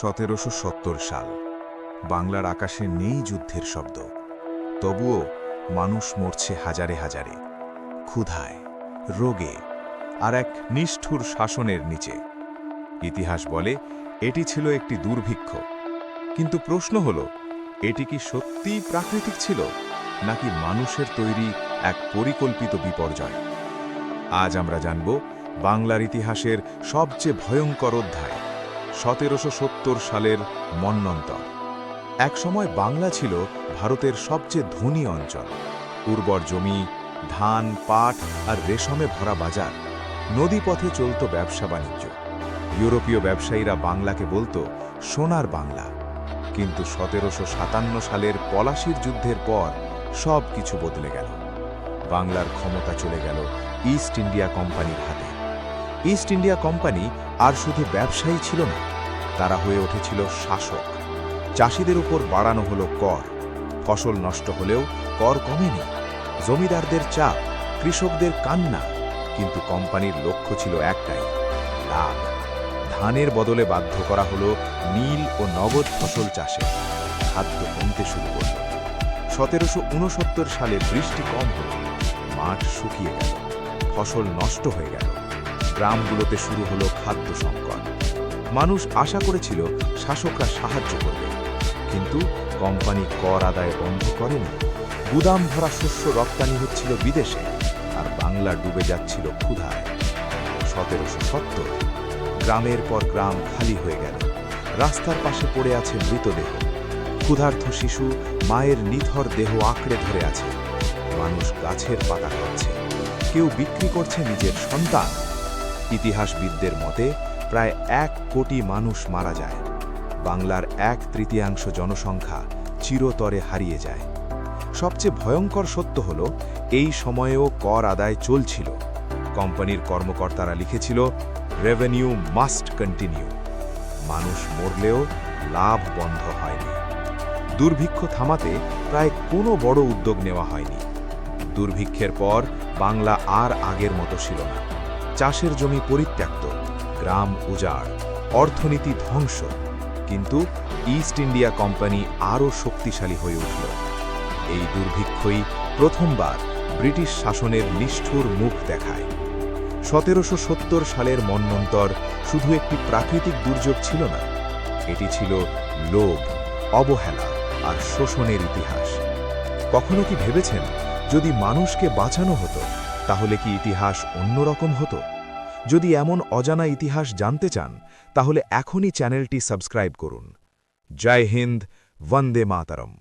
1770 সাল বাংলার আকাশে নেই যুদ্ধের শব্দ, তবুও মানুষ মরছে হাজারে হাজারে, ক্ষুধায়, রোগে আর এক নিষ্ঠুর শাসনের নিচে। ইতিহাস বলে এটি ছিল একটি দুর্ভিক্ষ, কিন্তু প্রশ্ন হল, এটি কি সত্যিই প্রাকৃতিক ছিল নাকি মানুষের তৈরি এক পরিকল্পিত বিপর্যয়? আজ আমরা জানব বাংলার ইতিহাসের সবচেয়ে ভয়ঙ্কর অধ্যায়, 1770 সালের মন্বন্তর। একসময় বাংলা ছিল ভারতের সবচেয়ে ধনী অঞ্চল। উর্বর জমি, ধান, পাট আর রেশমে ভরা বাজার। নদীপথে চলত ব্যবসা বাণিজ্য। ইউরোপীয় ব্যবসায়ীরা বাংলাকে বলতো সোনার বাংলা। কিন্তু 1757 সালের পলাশির যুদ্ধের পর সব কিছু বদলে গেল। বাংলার ক্ষমতা চলে গেল ইস্ট ইন্ডিয়া কোম্পানির হাতে। ইস্ট ইন্ডিয়া কোম্পানি আর শুধু ব্যবসায়ী ছিল না, তারা হয়ে উঠেছিল শাসক। চাষিদের উপর বাড়ানো হলো কর। ফসল নষ্ট হলেও কর কমেনি। জমিদারদের চাপ, কৃষকদের কান্না, কিন্তু কোম্পানির লক্ষ্য ছিল একটাই, লাভ। ধানের বদলে বাধ্য করা হলো নীল ও নগদ ফসল চাষে। খাদ্য কমতে শুরু করল। 1769 সালে বৃষ্টি কম হল, মাঠ শুকিয়ে গেল, ফসল নষ্ট হয়ে গেল। গ্রামগুলোতে শুরু হলো খাদ্য সংকট। মানুষ আশা করেছিল শাসকরা সাহায্য করবে, কিন্তু কোম্পানি কর আদায় বন্ধ করেনি। গুদাম ভরা শস্য রপ্তানি হচ্ছিল বিদেশে, আর বাংলা ডুবে যাচ্ছিল ক্ষুধায়। 1770 গ্রামের পর গ্রাম খালি হয়ে গেল। রাস্তার পাশে পড়ে আছে মৃতদেহ। ক্ষুধার্ত শিশু মায়ের নিথর দেহ আঁকড়ে ধরে আছে। মানুষ গাছের পাতা খাচ্ছে, কেউ বিক্রি করছে নিজের সন্তান। ইতিহাসবিদদের মতে প্রায় 1 কোটি মানুষ মারা যায়। বাংলার 1/3 জনসংখ্যা চিরতরে হারিয়ে যায়। সবচেয়ে ভয়ঙ্কর সত্য হল, এই সময়েও কর আদায় চলছিল। কোম্পানির কর্মকর্তারা লিখেছিল, রেভিনিউ মাস্ট কন্টিনিউ। মানুষ মরলেও লাভ বন্ধ হয়নি। দুর্ভিক্ষ থামাতে প্রায় কোনো বড় উদ্যোগ নেওয়া হয়নি। দুর্ভিক্ষের পর বাংলা আর আগের মতো ছিল না। চাষের জমি পরিত্যক্ত, গ্রাম উজাড়, অর্থনীতি ধ্বংস। কিন্তু ইস্ট ইন্ডিয়া কোম্পানি আরও শক্তিশালী হয়ে উঠল। এই দুর্ভিক্ষই প্রথমবার ব্রিটিশ শাসনের নিষ্ঠুর মুখ দেখায়। 1770 সালের মন্বন্তর শুধু একটি প্রাকৃতিক দুর্যোগ ছিল না, এটি ছিল লোভ, অবহেলা আর শোষণের ইতিহাস। কখনো কি ভেবেছেন, যদি মানুষকে বাঁচানো হতো তাহলে কি ইতিহাস অন্যরকম হতো? যদি এমন অজানা ইতিহাস জানতে চান, তাহলে এখনই চ্যানেলটি সাবস্ক্রাইব করুন। জয় হিন্দ, বন্দে মাতরম।